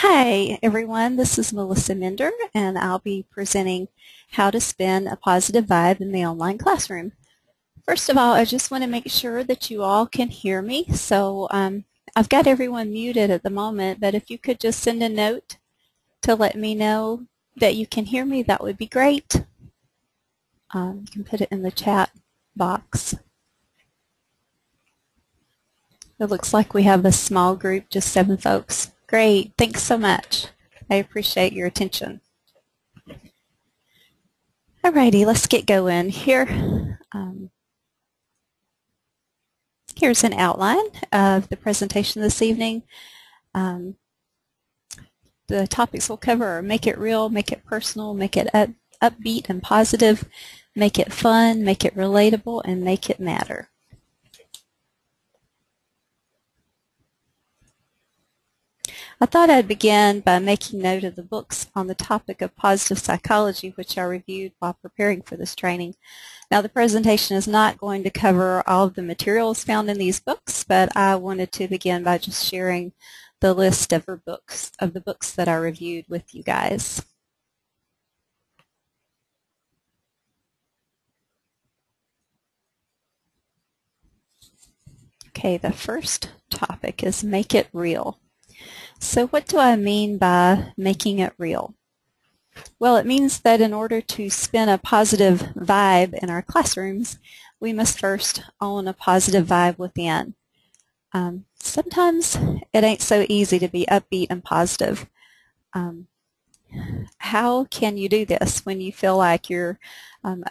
Hi everyone, this is Melissa Mender and I'll be presenting how to spin a positive vibe in the online classroom. First of all, I just want to make sure that you all can hear me. So I've got everyone muted at the moment, but if you could just send a note to let me know that you can hear me, that would be great. You can put it in the chat box. It looks like we have a small group, just 7 folks. Great, thanks so much. I appreciate your attention. Alrighty, let's get going. Here's an outline of the presentation this evening. The topics we'll cover are make it real, make it personal, make it upbeat and positive, make it fun, make it relatable, and make it matter. I thought I'd begin by making note of the books on the topic of positive psychology, which I reviewed while preparing for this training. Now, the presentation is not going to cover all of the materials found in these books, but I wanted to begin by just sharing the list of the books that I reviewed with you guys. Okay, the first topic is make it real. So what do I mean by making it real? Well, it means that in order to spin a positive vibe in our classrooms, we must first own a positive vibe within. Sometimes it ain't so easy to be upbeat and positive. How can you do this when you feel like you're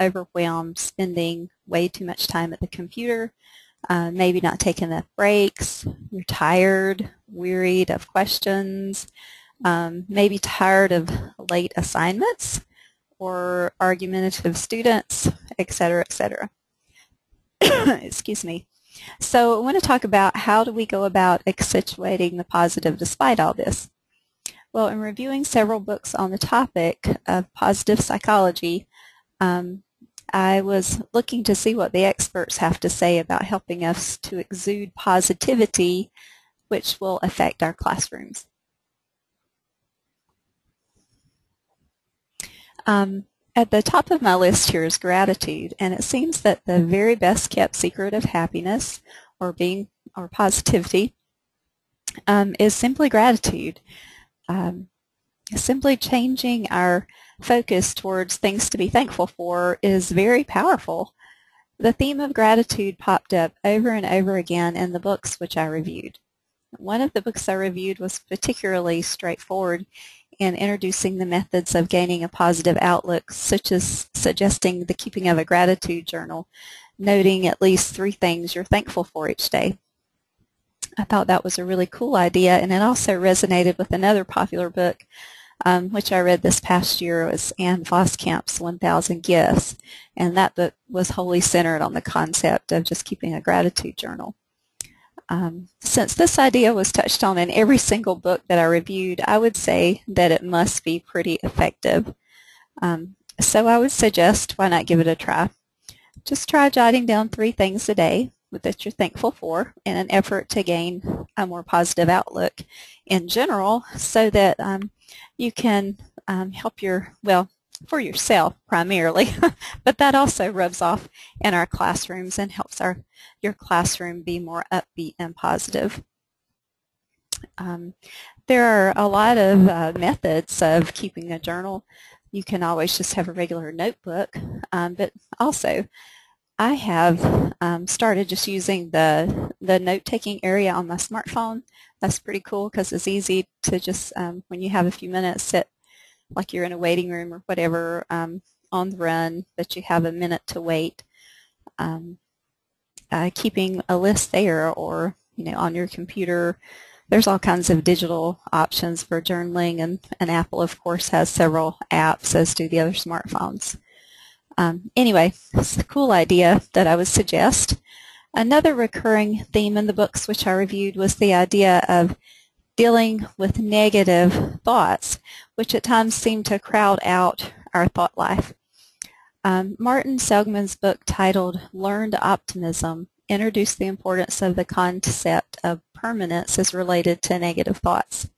overwhelmed, spending way too much time at the computer, maybe not taking enough breaks, you're tired, wearied of questions, maybe tired of late assignments or argumentative students, etc., etc. Excuse me. So I want to talk about how do we go about accentuating the positive despite all this. Well, in reviewing several books on the topic of positive psychology, I was looking to see what the experts have to say about helping us to exude positivity, which will affect our classrooms. At the top of my list here is gratitude, and it seems that the very best kept secret of happiness or positivity is simply gratitude. Simply changing our focus towards things to be thankful for is very powerful. The theme of gratitude popped up over and over again in the books which I reviewed. One of the books I reviewed was particularly straightforward in introducing the methods of gaining a positive outlook, such as suggesting the keeping of a gratitude journal, noting at least 3 things you're thankful for each day. I thought that was a really cool idea, and it also resonated with another popular book which I read this past year. It was Anne Voskamp's 1,000 Gifts, and that book was wholly centered on the concept of just keeping a gratitude journal. Since this idea was touched on in every single book that I reviewed, I would say that it must be pretty effective. So I would suggest, why not give it a try? Just try jotting down 3 things a day that you're thankful for in an effort to gain a more positive outlook in general, so that you can help for yourself primarily, but that also rubs off in our classrooms and helps your classroom be more upbeat and positive. There are a lot of methods of keeping a journal. You can always just have a regular notebook, but also I have started just using the note-taking area on my smartphone. That's pretty cool because it's easy to just, when you have a few minutes, sit like you're in a waiting room or whatever on the run, but you have a minute to wait. Keeping a list there, or on your computer. There's all kinds of digital options for journaling, and Apple, of course, has several apps, as do the other smartphones. Anyway, it's a cool idea that I would suggest. Another recurring theme in the books which I reviewed was the idea of dealing with negative thoughts, which at times seem to crowd out our thought life. Martin Seligman's book titled Learned Optimism introduced the importance of the concept of permanence as related to negative thoughts.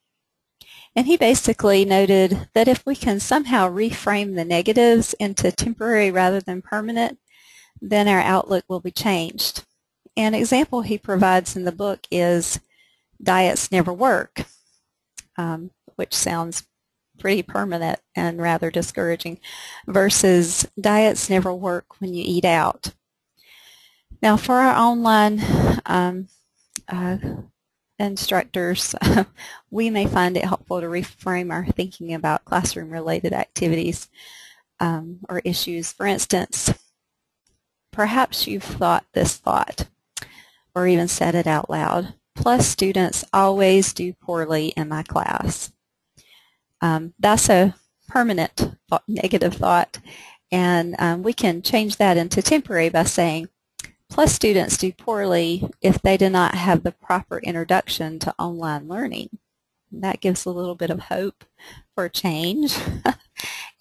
And he basically noted that if we can somehow reframe the negatives into temporary rather than permanent, then our outlook will be changed. An example he provides in the book is diets never work, which sounds pretty permanent and rather discouraging, versus diets never work when you eat out. Now, for our online instructors, we may find it helpful to reframe our thinking about classroom-related activities or issues. For instance, perhaps you've thought this thought or even said it out loud: plus students always do poorly in my class. That's a permanent negative thought, and we can change that into temporary by saying, plus students do poorly if they do not have the proper introduction to online learning. That gives a little bit of hope for change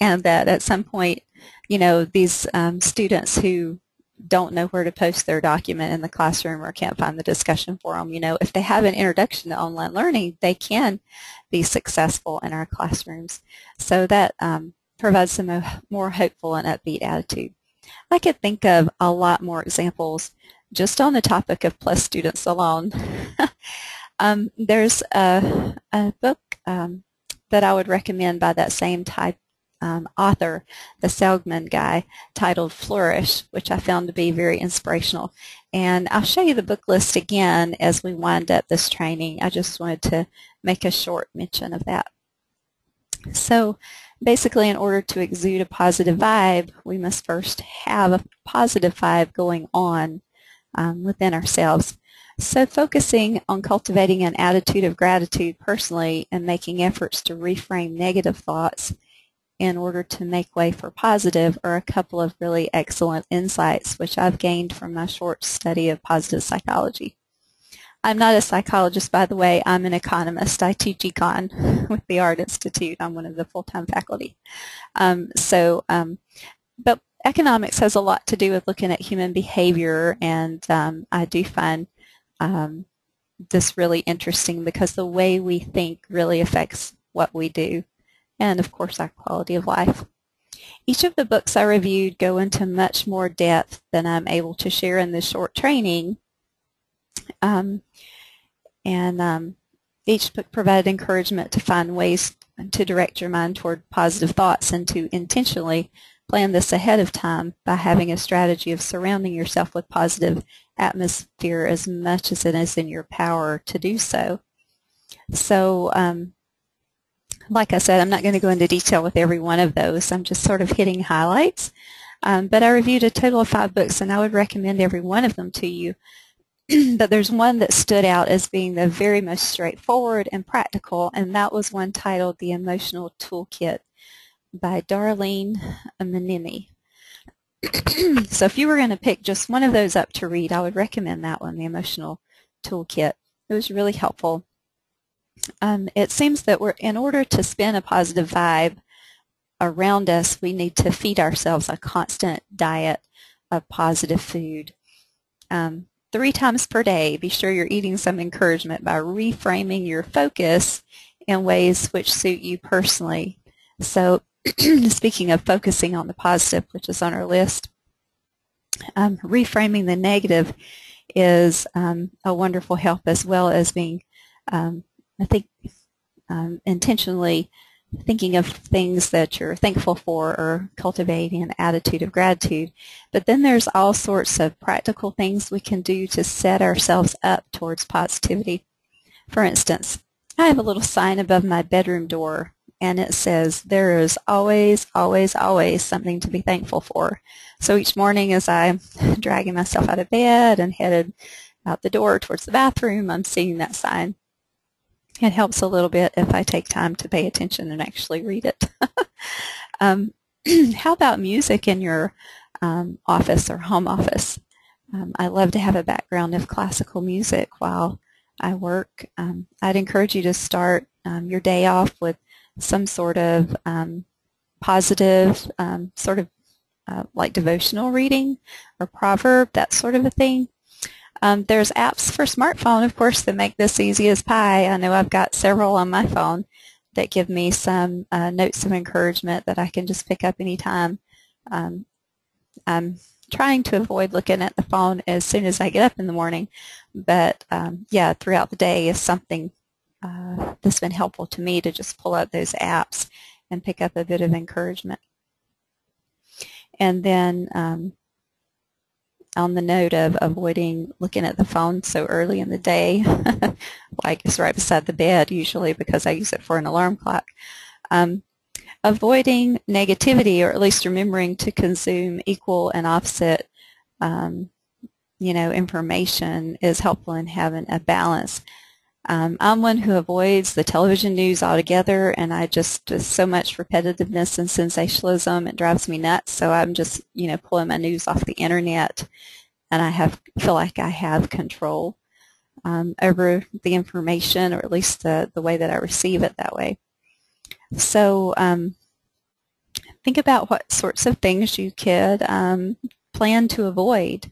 and that at some point, you know, these students who don't know where to post their document in the classroom or can't find the discussion forum, you know, if they have an introduction to online learning, they can be successful in our classrooms. So that provides them a more hopeful and upbeat attitude. I could think of a lot more examples just on the topic of plus students alone. There's a book that I would recommend by that same type author, the Seligman guy, titled Flourish, which I found to be very inspirational. And I'll show you the book list again as we wind up this training. I just wanted to make a short mention of that. So basically, in order to exude a positive vibe, we must first have a positive vibe going on within ourselves. So focusing on cultivating an attitude of gratitude personally and making efforts to reframe negative thoughts in order to make way for positive are a couple of really excellent insights which I've gained from my short study of positive psychology. I'm not a psychologist, by the way. I'm an economist. I teach econ with the Art Institute. I'm one of the full-time faculty. But economics has a lot to do with looking at human behavior, and I do find this really interesting because the way we think really affects what we do and, of course, our quality of life. Each of the books I reviewed go into much more depth than I'm able to share in this short training. Each book provided encouragement to find ways to direct your mind toward positive thoughts and to intentionally plan this ahead of time by having a strategy of surrounding yourself with positive atmosphere as much as it is in your power to do so. So, like I said, I'm not going to go into detail with every one of those. I'm just sort of hitting highlights. But I reviewed a total of 5 books, and I would recommend every one of them to you. But there's one that stood out as being the very most straightforward and practical, and that was one titled The Emotional Toolkit by Darlene Manimi. So if you were going to pick just one of those up to read, I would recommend that one, The Emotional Toolkit. It was really helpful. It seems that in order to spin a positive vibe around us, we need to feed ourselves a constant diet of positive food. 3 times per day, be sure you're eating some encouragement by reframing your focus in ways which suit you personally. So speaking of focusing on the positive, which is on our list, reframing the negative is a wonderful help, as well as being, I think, intentionally thinking of things that you're thankful for or cultivating an attitude of gratitude. But then there's all sorts of practical things we can do to set ourselves up towards positivity. For instance, I have a little sign above my bedroom door, and it says, there is always, always, always something to be thankful for. So each morning as I'm dragging myself out of bed and headed out the door towards the bathroom, I'm seeing that sign. It helps a little bit if I take time to pay attention and actually read it. How about music in your office or home office? I love to have a background of classical music while I work. I'd encourage you to start your day off with some sort of positive, like devotional reading or proverb, that sort of a thing. There's apps for smartphone, of course, that make this easy as pie. I know I've got several on my phone that give me some notes of encouragement that I can just pick up anytime. I'm trying to avoid looking at the phone as soon as I get up in the morning, but yeah, throughout the day is something that's been helpful to me, to just pull out those apps and pick up a bit of encouragement. And then on the note of avoiding looking at the phone so early in the day, like it's right beside the bed usually because I use it for an alarm clock, avoiding negativity, or at least remembering to consume equal and opposite information is helpful in having a balance. I'm one who avoids the television news altogether, and I just so much repetitiveness and sensationalism, it drives me nuts. So I'm just pulling my news off the internet, and I feel like I have control over the information, or at least the way that I receive it that way. So think about what sorts of things you could plan to avoid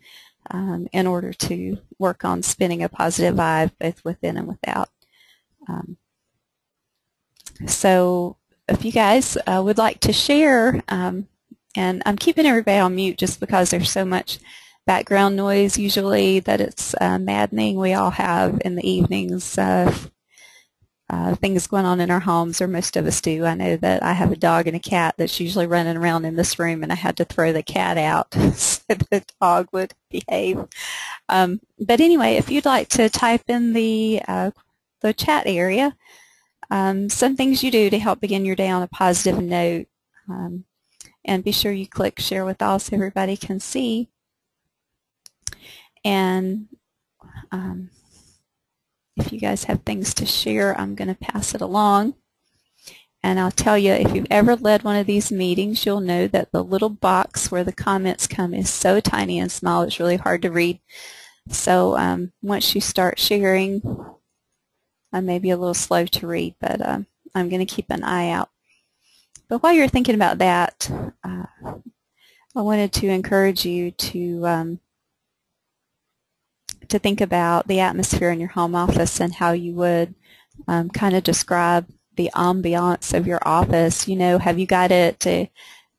in order to work on spinning a positive vibe both within and without. So if you guys would like to share, and I'm keeping everybody on mute just because there's so much background noise usually that it's maddening. We all have in the evenings things going on in our homes, or most of us do. I know that I have a dog and a cat that's usually running around in this room, and I had to throw the cat out so the dog would behave. But anyway, if you'd like to type in the chat area some things you do to help begin your day on a positive note, and be sure you click share with all so everybody can see. And if you guys have things to share, I'm going to pass it along. And I'll tell you, if you've ever led one of these meetings, you'll know that the little box where the comments come is so tiny and small, it's really hard to read. So once you start sharing, I may be a little slow to read, but I'm going to keep an eye out. But while you're thinking about that, I wanted to encourage you to think about the atmosphere in your home office and how you would kind of describe the ambiance of your office. Have you got it to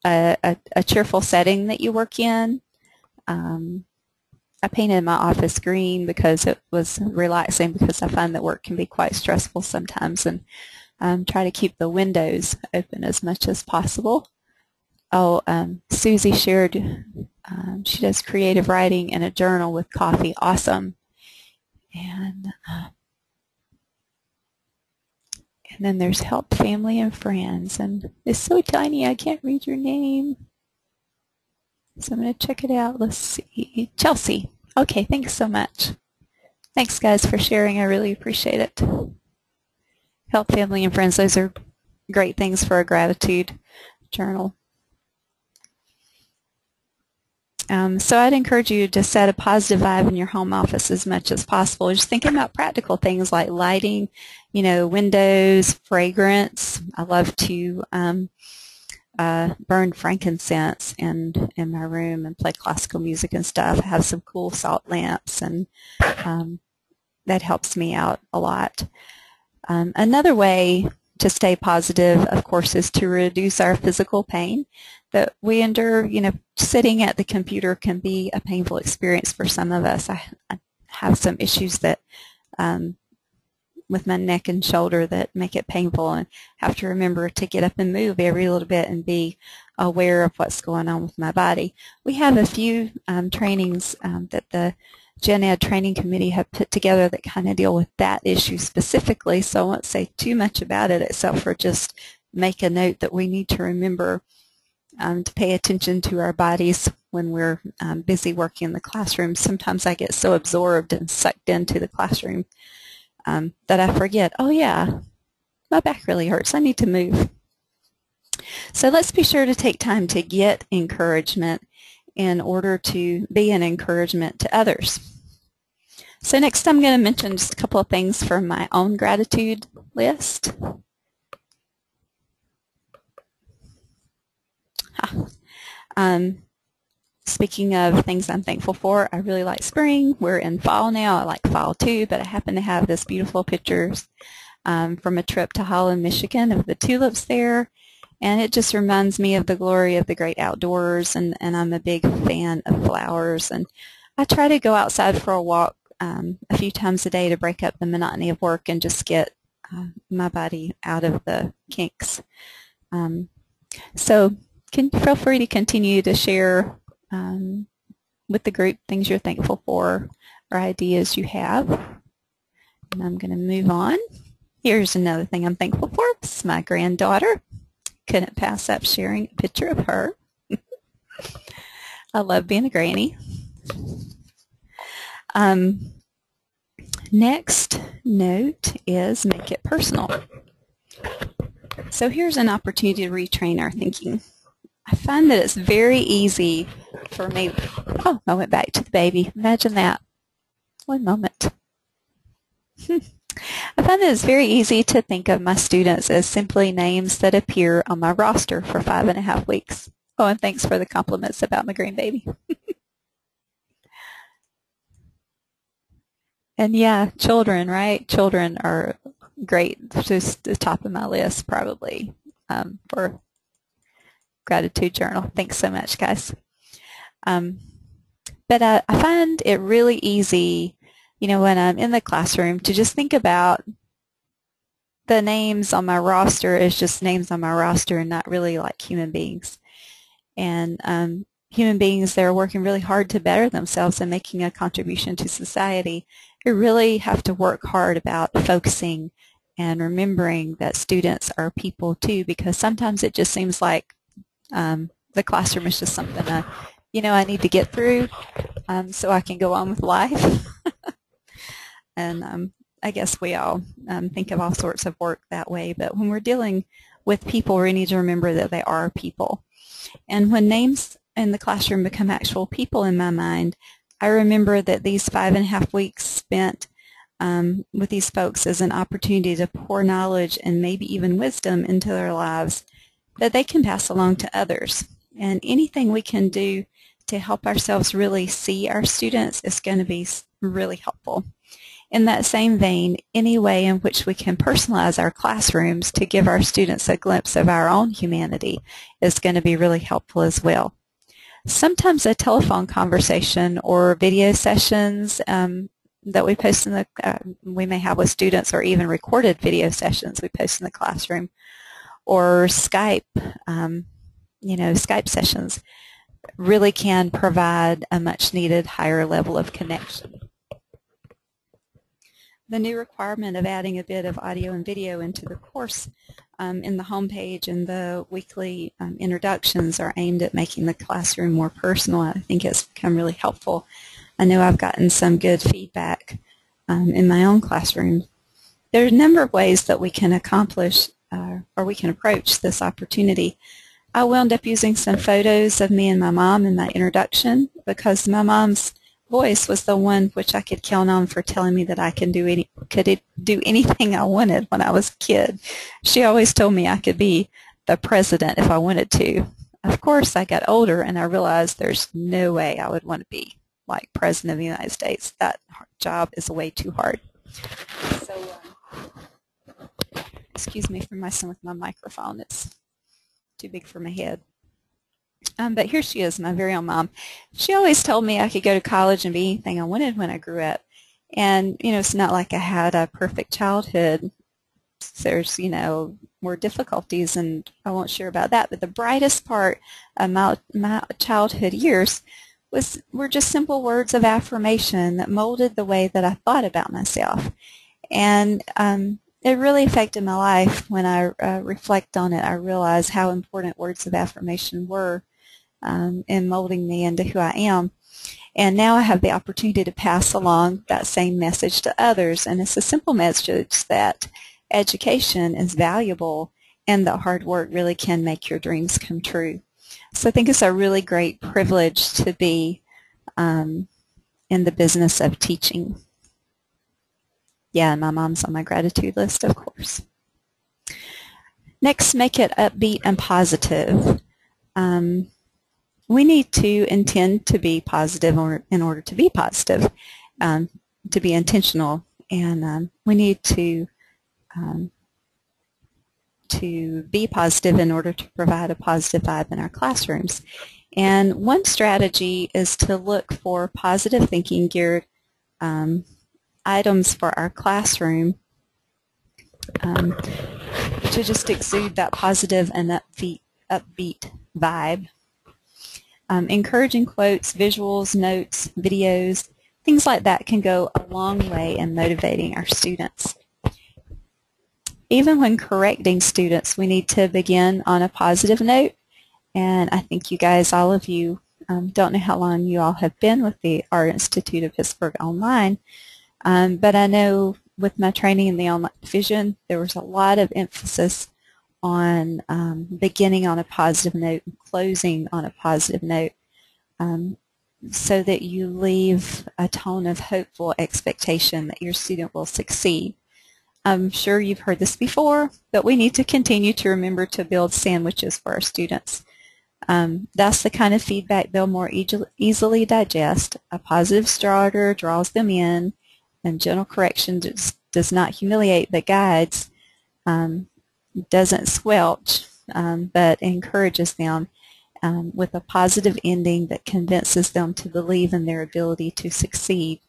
a cheerful setting that you work in? I painted my office green because it was relaxing, because I find that work can be quite stressful sometimes, and try to keep the windows open as much as possible. Oh, Susie shared she does creative writing in a journal with coffee. Awesome. And then there's help family and friends, and it's so tiny I can't read your name. So I'm going to check it out. Let's see. Chelsea. Okay, thanks so much. Thanks, guys, for sharing. I really appreciate it. Help family and friends. Those are great things for a gratitude journal. So I'd encourage you to set a positive vibe in your home office as much as possible. Just thinking about practical things like lighting, windows, fragrance. I love to burn frankincense in my room and play classical music and stuff. I have some cool salt lamps, and that helps me out a lot. Another way to stay positive, of course, is to reduce our physical pain that we endure. Sitting at the computer can be a painful experience for some of us. I have some issues that with my neck and shoulder that make it painful, and have to remember to get up and move every little bit and be aware of what's going on with my body. We have a few trainings that the Gen Ed Training Committee have put together that kind of deal with that issue specifically, so I won't say too much about it except for just make a note that we need to remember to pay attention to our bodies when we're busy working in the classroom. Sometimes I get so absorbed and sucked into the classroom that I forget, oh yeah, my back really hurts, I need to move. So let's be sure to take time to get encouragement in order to be an encouragement to others. So next I'm going to mention just a couple of things from my own gratitude list. Speaking of things I'm thankful for, I really like spring. We're in fall now. I like fall too, but I happen to have this beautiful pictures from a trip to Holland, Michigan, of the tulips there. And it just reminds me of the glory of the great outdoors, and I'm a big fan of flowers. And I try to go outside for a walk a few times a day to break up the monotony of work and just get my body out of the kinks. So feel free to continue to share with the group things you're thankful for or ideas you have. And I'm going to move on. Here's another thing I'm thankful for. This is my granddaughter. Couldn't pass up sharing a picture of her. I love being a granny. Next note is make it personal. So here's an opportunity to retrain our thinking. I find that it's very easy for me. Oh, I went back to the baby. Imagine that. One moment. I find that it's very easy to think of my students as simply names that appear on my roster for 5.5 weeks. Oh, and thanks for the compliments about my green baby. And yeah, children, right? Children are great. Just the top of my list probably for gratitude journal. Thanks so much, guys. But I find it really easy, you know, when I'm in the classroom to just think about the names on my roster as just names on my roster and not really like human beings. And human beings that are working really hard to better themselves and making a contribution to society, you really have to work hard about focusing and remembering that students are people too, because sometimes it just seems like the classroom is just something I need to get through so I can go on with life. And I guess we all think of all sorts of work that way, but when we're dealing with people, we need to remember that they are people. And when names in the classroom become actual people in my mind, I remember that these 5.5 weeks spent with these folks is an opportunity to pour knowledge and maybe even wisdom into their lives that they can pass along to others. And anything we can do to help ourselves really see our students is going to be really helpful. In that same vein, any way in which we can personalize our classrooms to give our students a glimpse of our own humanity is going to be really helpful as well. Sometimes a telephone conversation or video sessions that we post in we may have with students, or even recorded video sessions we post in the classroom, or Skype, Skype sessions really can provide a much needed higher level of connection. The new requirement of adding a bit of audio and video into the course in the homepage and the weekly introductions are aimed at making the classroom more personal. I think it's become really helpful. I know I've gotten some good feedback in my own classroom. There are a number of ways that we can accomplish or we can approach this opportunity. I wound up using some photos of me and my mom in my introduction because my mom's voice was the one which I could count on for telling me that I could do anything I wanted when I was a kid. She always told me I could be the president if I wanted to. Of course, I got older and I realized there's no way I would want to be like president of the United States. That job is way too hard. So, excuse me for messing with my microphone. It's too big for my head. But here she is, my very own mom. She always told me I could go to college and be anything I wanted when I grew up. And, it's not like I had a perfect childhood. There's, more difficulties, and I won't share about that. But the brightest part of my childhood years were just simple words of affirmation that molded the way that I thought about myself. And it really affected my life. When I reflect on it, I realize how important words of affirmation were in molding me into who I am. And now I have the opportunity to pass along that same message to others. And it's a simple message that education is valuable and that hard work really can make your dreams come true. So I think it's a really great privilege to be in the business of teaching. Yeah, my mom's on my gratitude list, of course. Next, make it upbeat and positive. We need to intend to be positive in order to be positive, to be intentional, and we need to to be positive in order to provide a positive vibe in our classrooms. And one strategy is to look for positive thinking geared items for our classroom to just exude that positive and upbeat vibe. Encouraging quotes, visuals, notes, videos, things like that can go a long way in motivating our students. Even when correcting students, we need to begin on a positive note. And I think you guys, all of you, don't know how long you all have been with the Art Institute of Pittsburgh Online, but I know with my training in the online division, there was a lot of emphasis on beginning on a positive note and closing on a positive note, so that you leave a tone of hopeful expectation that your student will succeed. I'm sure you've heard this before, but we need to continue to remember to build sandwiches for our students. That's the kind of feedback they'll more easily digest. A positive starter draws them in, and gentle correction does not humiliate but guides, doesn't squelch, but encourages them with a positive ending that convinces them to believe in their ability to succeed.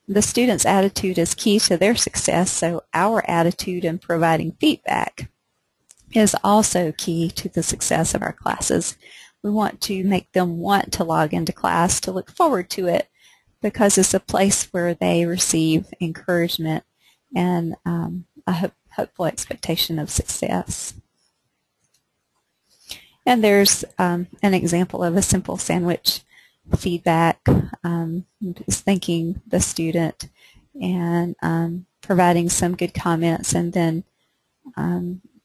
The student's attitude is key to their success, so our attitude in providing feedback is also key to the success of our classes. We want to make them want to log into class, to look forward to it, because it's a place where they receive encouragement and a hopeful expectation of success. And there's an example of a simple sandwich feedback, just thanking the student and providing some good comments, and then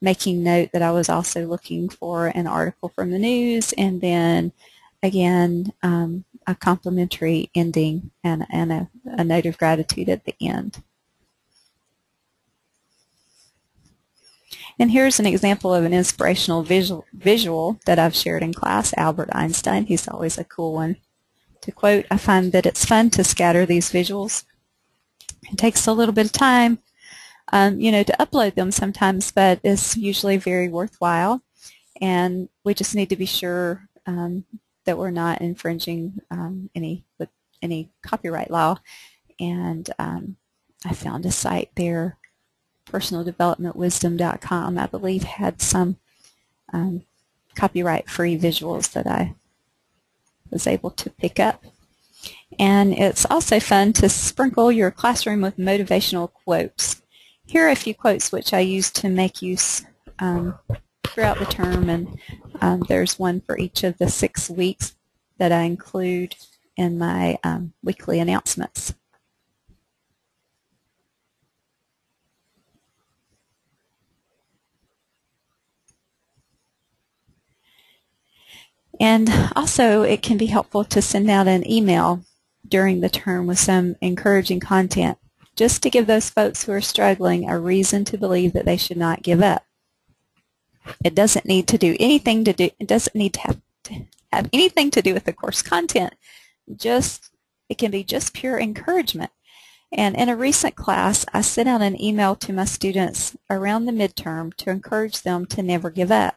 making note that I was also looking for an article from the news, and then again a complimentary ending and a note of gratitude at the end. And here's an example of an inspirational visual that I've shared in class. Albert Einstein, he's always a cool one to quote. I find that it's fun to scatter these visuals. It takes a little bit of time, to upload them sometimes, but it's usually very worthwhile. And we just need to be sure that we're not infringing any copyright law. And I found a site there, personaldevelopmentwisdom.com, I believe, had some copyright-free visuals that I was able to pick up. And it's also fun to sprinkle your classroom with motivational quotes. Here are a few quotes which I use to make use throughout the term, and there's one for each of the 6 weeks that I include in my weekly announcements. And also, it can be helpful to send out an email during the term with some encouraging content, just to give those folks who are struggling a reason to believe that they should not give up. It doesn't need to do anything to do. It doesn't need to have anything to do with the course content. It can be just pure encouragement. And in a recent class, I sent out an email to my students around the midterm to encourage them to never give up.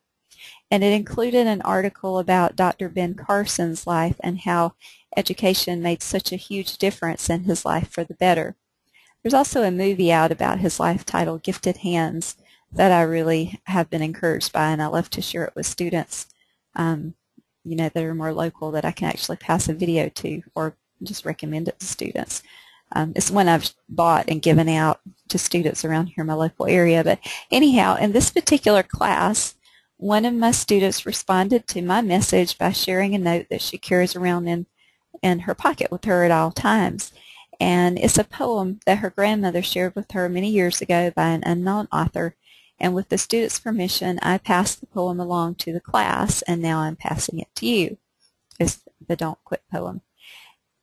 And it included an article about Dr. Ben Carson's life and how education made such a huge difference in his life for the better. There's also a movie out about his life titled Gifted Hands that I really have been encouraged by, and I love to share it with students that are more local, that I can actually pass a video to or just recommend it to students. It's one I've bought and given out to students around here in my local area. But anyhow, in this particular class, one of my students responded to my message by sharing a note that she carries around in her pocket with her at all times. And it's a poem that her grandmother shared with her many years ago by an unknown author. And with the student's permission, I passed the poem along to the class, and now I'm passing it to you. It's the Don't Quit poem.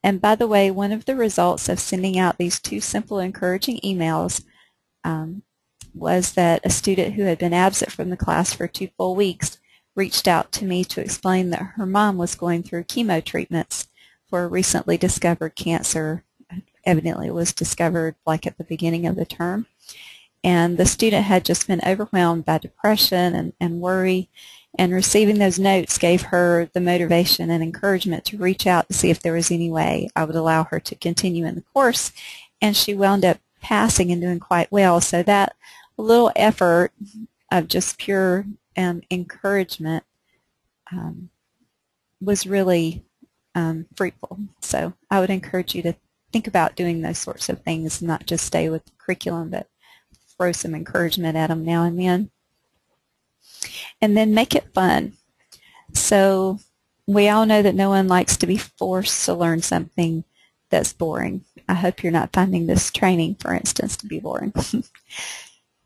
And by the way, one of the results of sending out these 2 simple encouraging emails was that a student who had been absent from the class for 2 full weeks reached out to me to explain that her mom was going through chemo treatments for a recently discovered cancer evidently was discovered like at the beginning of the term. And the student had just been overwhelmed by depression and worry, and receiving those notes gave her the motivation and encouragement to reach out to see if there was any way I would allow her to continue in the course, and she wound up passing and doing quite well. So that little effort of just pure encouragement was really fruitful. So I would encourage you to think about doing those sorts of things, not just stay with the curriculum, but throw some encouragement at them now and then. And then make it fun. So we all know that no one likes to be forced to learn something that's boring. I hope you're not finding this training, for instance, to be boring.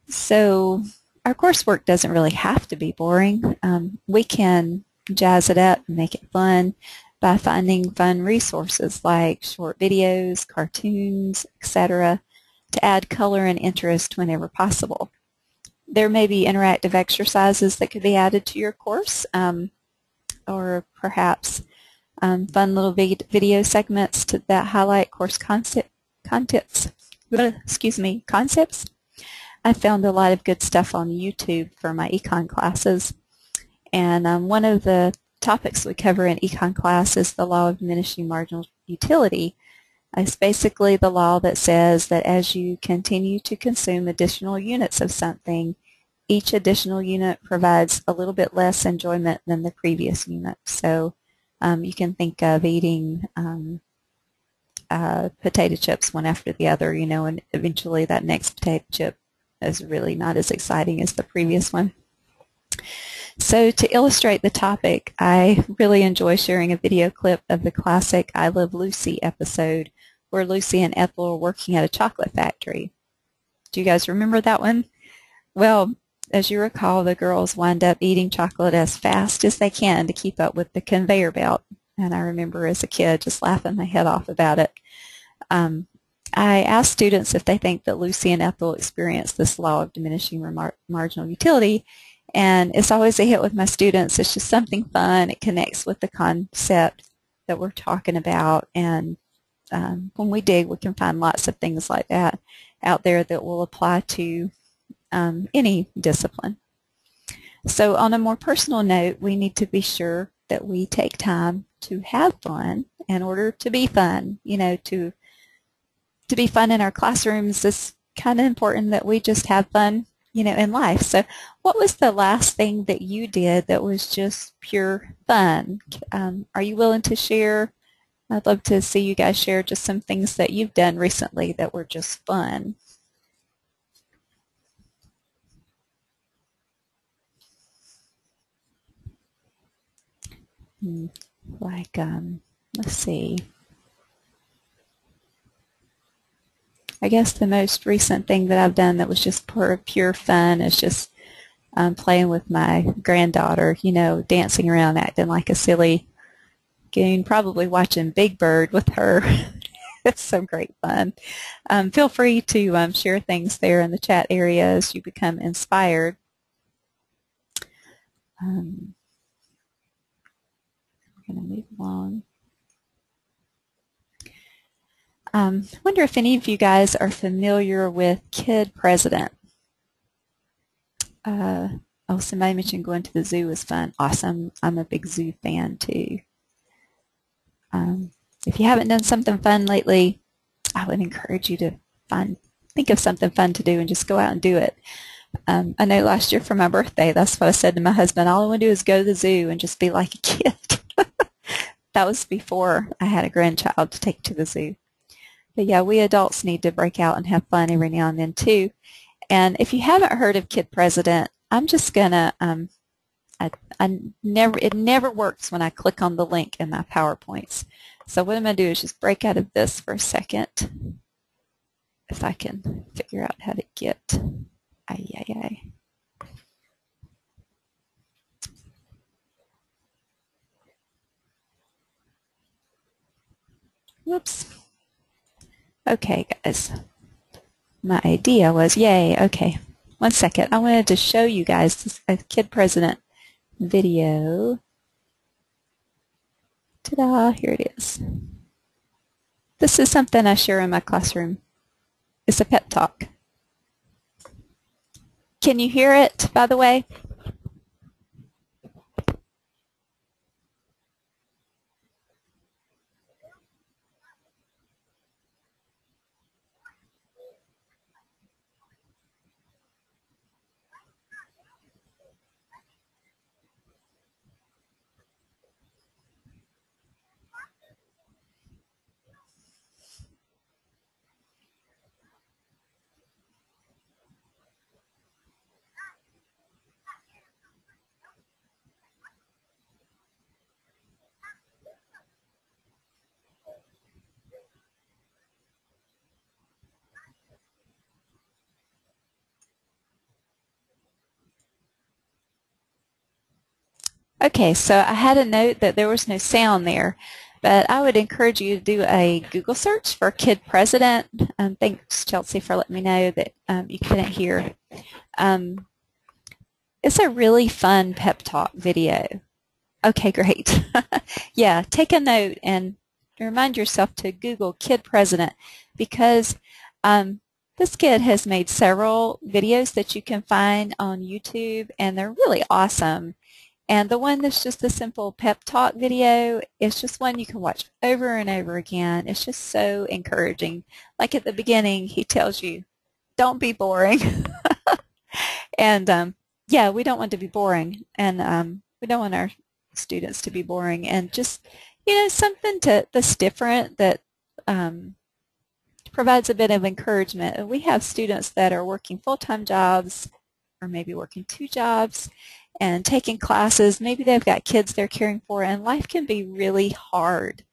So our coursework doesn't really have to be boring. We can jazz it up and make it fun by finding fun resources like short videos, cartoons, etc., to add color and interest whenever possible. There may be interactive exercises that could be added to your course, or perhaps fun little video segments that highlight course concepts. I found a lot of good stuff on YouTube for my econ classes, and one of the topics we cover in econ class is the law of diminishing marginal utility. It's basically the law that says that as you continue to consume additional units of something, each additional unit provides a little bit less enjoyment than the previous unit. So you can think of eating potato chips one after the other, you know, and eventually that next potato chip is really not as exciting as the previous one. So to illustrate the topic, I really enjoy sharing a video clip of the classic I Love Lucy episode where Lucy and Ethel are working at a chocolate factory. Do you guys remember that one? Well, as you recall, the girls wind up eating chocolate as fast as they can to keep up with the conveyor belt. And I remember as a kid just laughing my head off about it. I asked students if they think that Lucy and Ethel experienced this law of diminishing marginal utility. And it's always a hit with my students. It's just something fun. It connects with the concept that we're talking about. And when we dig, we can find lots of things like that out there that will apply to any discipline. So on a more personal note, we need to be sure that we take time to have fun in order to be fun. You know, to be fun in our classrooms, it's kind of important that we just have fun, you know, in life. So what was the last thing that you did that was just pure fun? Are you willing to share? I'd love to see you guys share just some things that you've done recently that were just fun. Like, let's see. I guess the most recent thing that I've done that was just pure fun is just playing with my granddaughter, you know, dancing around, acting like a silly goon, probably watching Big Bird with her. It's so great fun. Feel free to share things there in the chat area as you become inspired. I'm going to move along. I wonder if any of you guys are familiar with Kid President. Oh, somebody mentioned going to the zoo was fun. Awesome. I'm a big zoo fan too. If you haven't done something fun lately, I would encourage you to think of something fun to do and just go out and do it. I know last year for my birthday, that's what I said to my husband. All I want to do is go to the zoo and just be like a kid. That was before I had a grandchild to take to the zoo. But yeah, we adults need to break out and have fun every now and then too. And if you haven't heard of Kid President, I'm just gonna it never works when I click on the link in my PowerPoints. So what I'm gonna do is just break out of this for a second. If I can figure out how to get Whoops. Okay, guys. My idea was, yay, okay. One second. I wanted to show you guys a Kid President video. Ta-da, here it is. This is something I share in my classroom. It's a pep talk. Can you hear it, by the way? Okay, so I had a note that there was no sound there, but I would encourage you to do a Google search for Kid President. Thanks, Chelsea, for letting me know that you couldn't hear. It's a really fun pep talk video. Okay, great. Yeah, take a note and remind yourself to Google Kid President, because this kid has made several videos that you can find on YouTube, and they're really awesome. And the one that's just a simple pep talk video is just one you can watch over and over again. It's just so encouraging. Like at the beginning, he tells you, don't be boring. And yeah, we don't want to be boring, and we don't want our students to be boring. And just, something that's different, that provides a bit of encouragement. And we have students that are working full-time jobs, or maybe working 2 jobs, and taking classes. Maybe they've got kids they're caring for, and life can be really hard.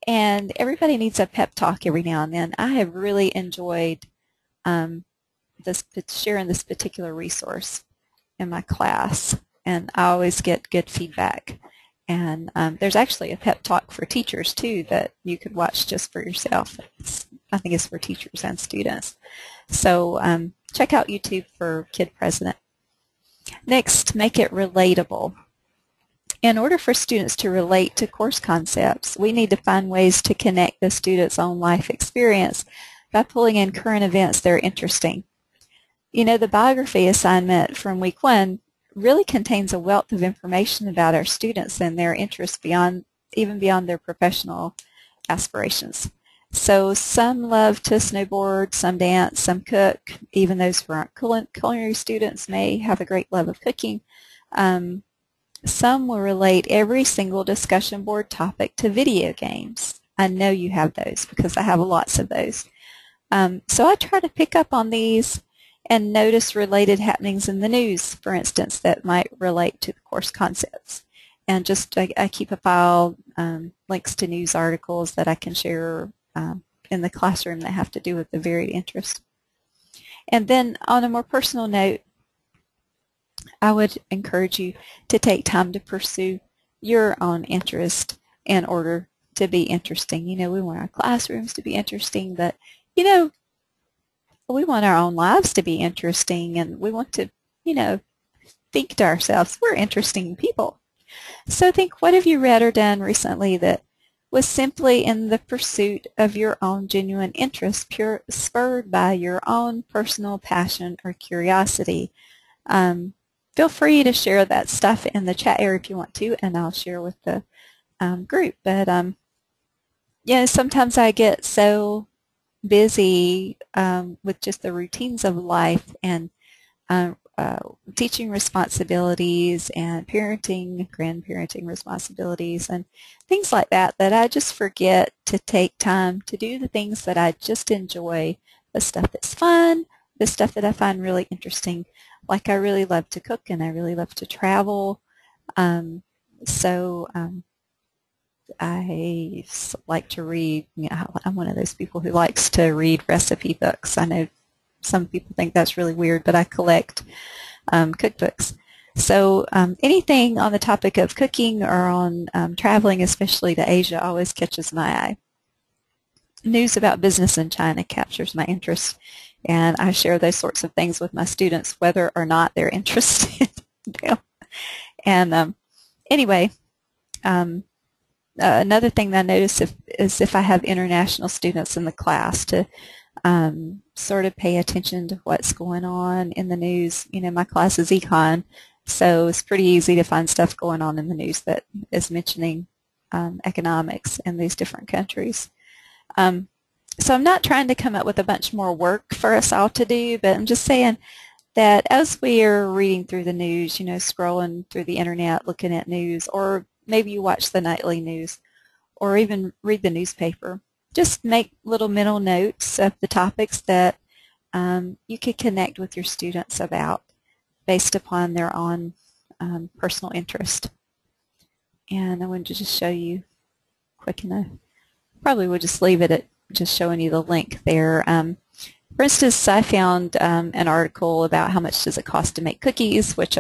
And everybody needs a pep talk every now and then. I have really enjoyed sharing this particular resource in my class, and I always get good feedback. And there's actually a pep talk for teachers too that you could watch just for yourself. I think it's for teachers and students. So check out YouTube for Kid President. Next, make it relatable. In order for students to relate to course concepts, we need to find ways to connect the student's own life experience by pulling in current events that are interesting. The biography assignment from week 1 really contains a wealth of information about our students and their interests even beyond their professional aspirations. So some love to snowboard, some dance, some cook. Even those who aren't culinary students may have a great love of cooking. Some will relate every single discussion board topic to video games. I know you have those because I have lots of those. So I try to pick up on these and notice related happenings in the news, for instance, that might relate to the course concepts. And just I keep a file, links to news articles that I can share in the classroom that have to do with the varied interest. And then on a more personal note, I would encourage you to take time to pursue your own interest in order to be interesting. We want our classrooms to be interesting, but we want our own lives to be interesting, and we want to, think to ourselves, we're interesting people. So think, what have you read or done recently that was simply in the pursuit of your own genuine interest, spurred by your own personal passion or curiosity? Feel free to share that stuff in the chat area if you want to, and I'll share with the group. But sometimes I get so busy with just the routines of life and teaching responsibilities and parenting, grandparenting responsibilities and things like that, that I just forget to take time to do the things that I just enjoy, the stuff that's fun, the stuff that I find really interesting. Like, I really love to cook and I really love to travel. I like to read. I'm one of those people who likes to read recipe books. I know some people think that's really weird, but I collect cookbooks. So anything on the topic of cooking or on traveling, especially to Asia, always catches my eye. News about business in China captures my interest, and I share those sorts of things with my students, whether or not they're interested. And anyway, another thing that I notice is if I have international students in the class to sort of pay attention to what's going on in the news. You know, my class is econ, so it's pretty easy to find stuff going on in the news that is mentioning economics in these different countries. So I'm not trying to come up with a bunch more work for us all to do, but I'm just saying that as we are reading through the news, you know, scrolling through the internet, looking at news, or maybe you watch the nightly news, or even read the newspaper, just make little mental notes of the topics that you could connect with your students about based upon their own personal interest. And I wanted to just show you quick enough. Probably would just leave it at just showing you the link there. For instance, I found an article about how much does it cost to make cookies, which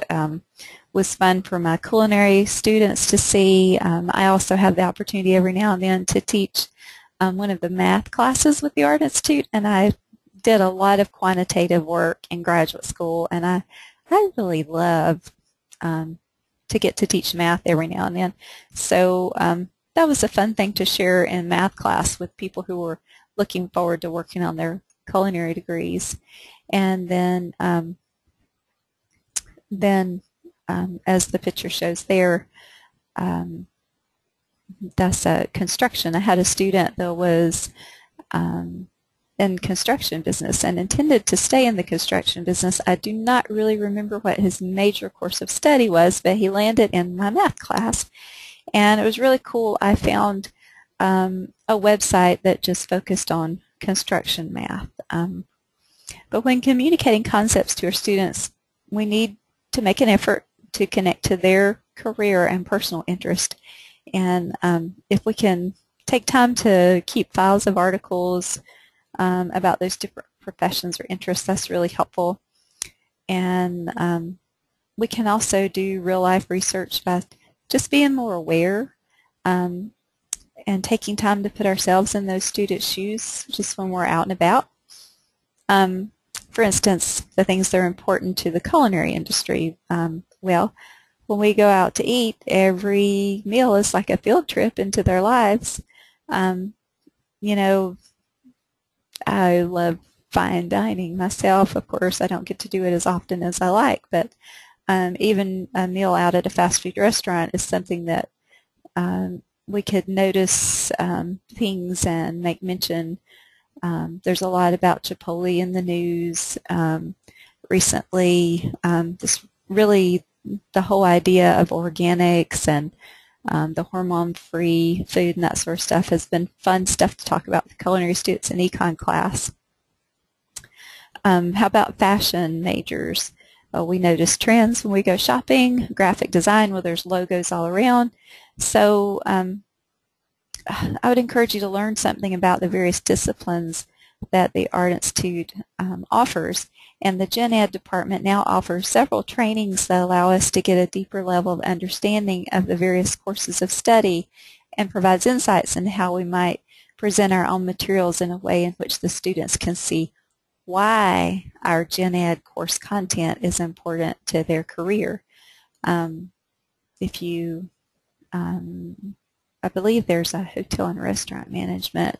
was fun for my culinary students to see. I also have the opportunity every now and then to teach one of the math classes with the Art Institute, and I did a lot of quantitative work in graduate school, and I really love to get to teach math every now and then. So that was a fun thing to share in math class with people who were looking forward to working on their culinary degrees. And then as the picture shows there, that's a construction. I had a student that was in construction business and intended to stay in the construction business. I do not really remember what his major course of study was, but he landed in my math class. And it was really cool. I found a website that just focused on construction math. But when communicating concepts to our students, we need to make an effort to connect to their career and personal interest. And if we can take time to keep files of articles about those different professions or interests, that's really helpful. And we can also do real-life research by just being more aware and taking time to put ourselves in those students' shoes just when we're out and about. For instance, the things that are important to the culinary industry. Well, when we go out to eat, every meal is like a field trip into their lives. You know, I love fine dining myself. Of course, I don't get to do it as often as I like, but even a meal out at a fast food restaurant is something that we could notice things and make mention. There's a lot about Chipotle in the news recently. The whole idea of organics and the hormone-free food and that sort of stuff has been fun stuff to talk about with culinary students in econ class. How about fashion majors? We notice trends when we go shopping, graphic design where there's logos all around. So I would encourage you to learn something about the various disciplines that the Art Institute offers. And the Gen Ed department now offers several trainings that allow us to get a deeper level of understanding of the various courses of study and provides insights into how we might present our own materials in a way in which the students can see why our Gen Ed course content is important to their career. If you, I believe there's a hotel and restaurant management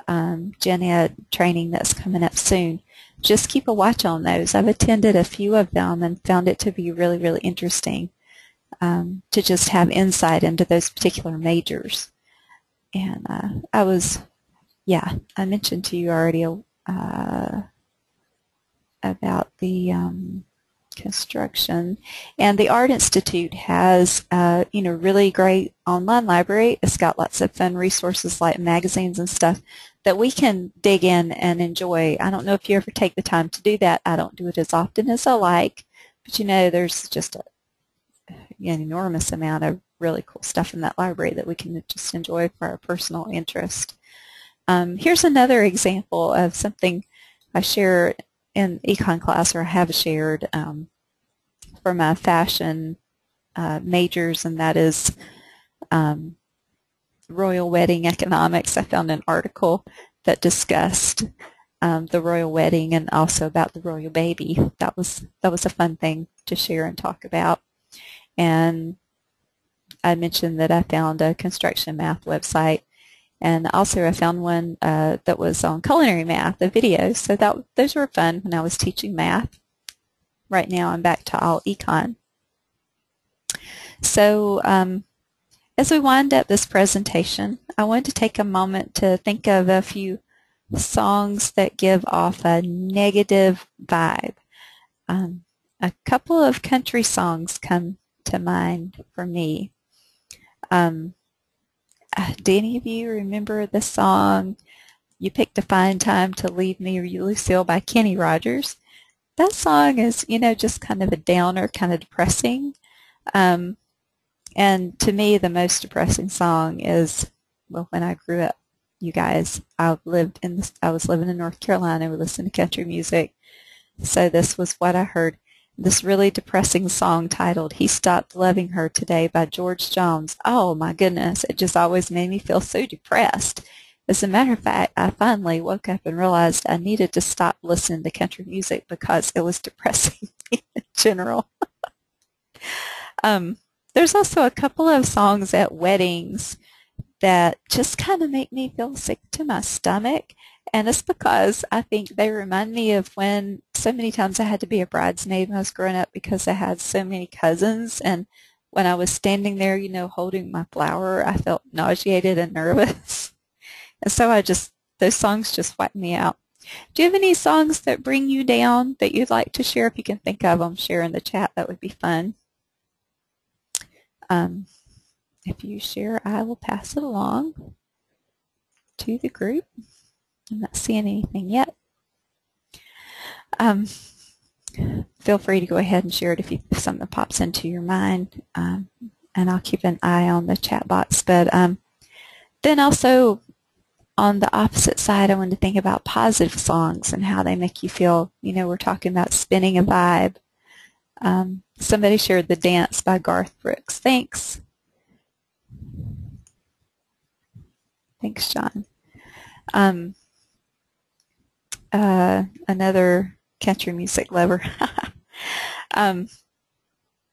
Gen Ed training that's coming up soon. Just keep a watch on those. I've attended a few of them and found it to be really, really interesting to just have insight into those particular majors. And I mentioned to you already about the construction, and the Art Institute has really great online library. It's got lots of fun resources like magazines and stuff that we can dig in and enjoy. I don't know if you ever take the time to do that. I don't do it as often as I like, but there's just an enormous amount of really cool stuff in that library that we can just enjoy for our personal interest. Here's another example of something I share in econ class, or have shared for my fashion majors, and that is royal wedding economics. I found an article that discussed the royal wedding and also about the royal baby. That was a fun thing to share and talk about. And I mentioned that I found a construction math website, and also I found one that was on culinary math, a video. So those were fun when I was teaching math. Right now I'm back to all econ. So as we wind up this presentation, I wanted to take a moment to think of a few songs that give off a negative vibe. A couple of country songs come to mind for me. Do any of you remember the song "You Picked a Fine Time to Leave Me, Lucille" by Kenny Rogers? That song is, just kind of a downer, kind of depressing. And to me, the most depressing song is, well, when I grew up, you guys, I was living in North Carolina. We listened to country music. So this was what I heard. This really depressing song titled "He Stopped Loving Her Today" by George Jones. Oh my goodness, it just always made me feel so depressed. As a matter of fact, I finally woke up and realized I needed to stop listening to country music because it was depressing in general. There's also a couple of songs at weddings that just kind of make me feel sick to my stomach. And it's because I think they remind me of when so many times I had to be a bridesmaid when I was growing up because I had so many cousins. And when I was standing there, holding my flower, I felt nauseated and nervous. And so those songs just wipe me out. Do you have any songs that bring you down that you'd like to share? If you can think of them, share in the chat. That would be fun. If you share, I will pass it along to the group. I'm not seeing anything yet. Feel free to go ahead and share it if something pops into your mind, and I'll keep an eye on the chat box. But then also on the opposite side, I want to think about positive songs and how they make you feel. We're talking about spinning a vibe. Somebody shared "The Dance" by Garth Brooks. Thanks. Thanks, John. Another country music lover.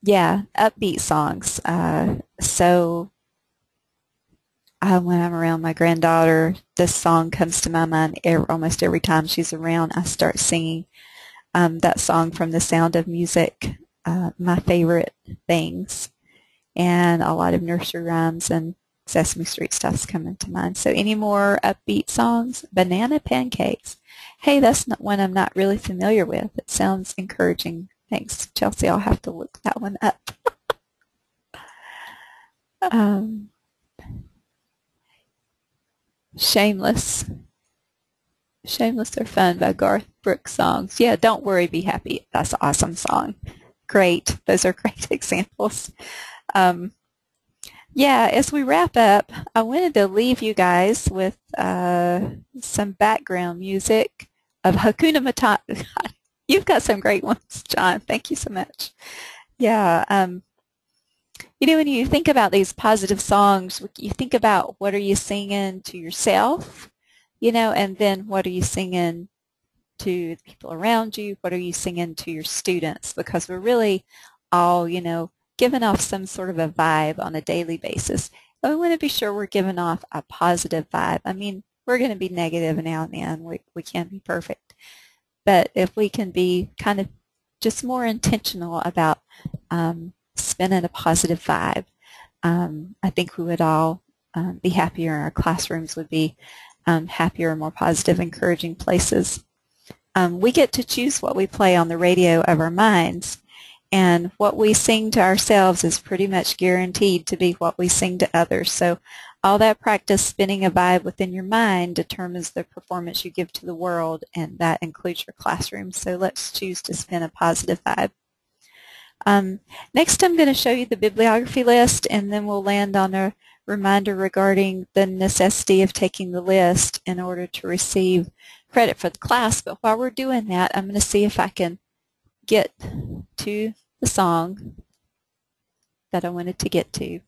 Yeah, upbeat songs. When I'm around my granddaughter, this song comes to my mind almost every time she's around. I start singing that song from The Sound of Music, My Favorite Things, and a lot of nursery rhymes and Sesame Street stuff's coming to mind. So any more upbeat songs? Banana Pancakes. Hey, that's not one I'm not really familiar with. It sounds encouraging. Thanks, Chelsea. I'll have to look that one up. Shameless. Shameless or Fun by Garth Brooks songs. Yeah, Don't Worry, Be Happy. That's an awesome song. Great. Those are great examples. Yeah, as we wrap up, I wanted to leave you guys with some background music of Hakuna Matata. You've got some great ones, John. Thank you so much. Yeah, when you think about these positive songs, you think about what are you singing to yourself, and then what are you singing to the people around you? What are you singing to your students? Because we're really all, giving off some sort of a vibe on a daily basis. And we want to be sure we're giving off a positive vibe. I mean, we're going to be negative now and then. We can't be perfect. But if we can be kind of just more intentional about spinning a positive vibe, I think we would all be happier. Our classrooms would be happier, more positive, encouraging places. We get to choose what we play on the radio of our minds. And what we sing to ourselves is pretty much guaranteed to be what we sing to others. So all that practice spinning a vibe within your mind determines the performance you give to the world, and that includes your classroom. So let's choose to spin a positive vibe. Next I'm going to show you the bibliography list, and then we'll land on a reminder regarding the necessity of taking the list in order to receive credit for the class. But while we're doing that, I'm going to see if I can get to the song that I wanted to get to.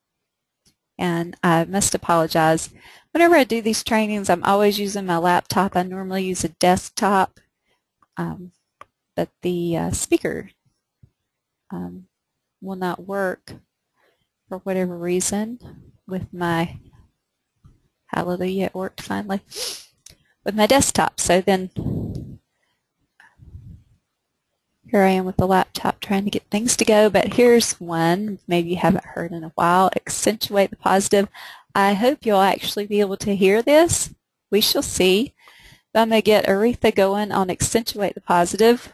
And I must apologize. Whenever I do these trainings, I'm always using my laptop. I normally use a desktop, but the speaker will not work for whatever reason with my, hallelujah, it worked finally, with my desktop. So then here I am with the laptop trying to get things to go, but here's one maybe you haven't heard in a while, accentuate the positive. I hope you'll actually be able to hear this. We shall see. I'm going to get Aretha going on accentuate the positive.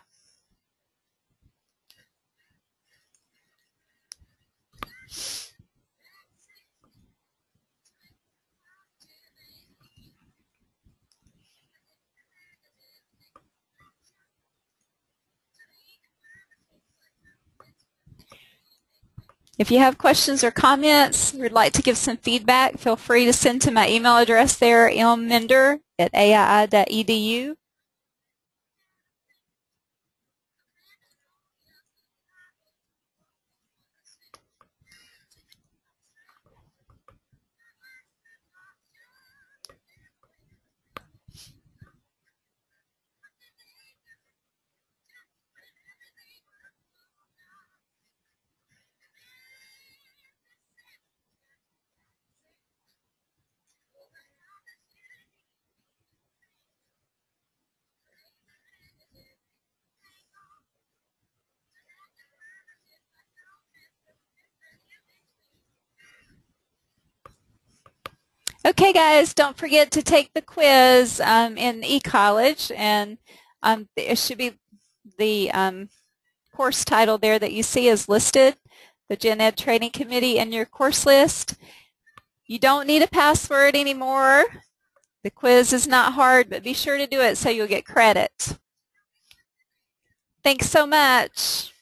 If you have questions or comments, or would like to give some feedback, feel free to send to my email address there, mmender@aii.edu. Okay, guys, don't forget to take the quiz in eCollege, and it should be the course title there that you see is listed, the Gen Ed Training Committee, and your course list. You don't need a password anymore. The quiz is not hard, but be sure to do it so you'll get credit. Thanks so much.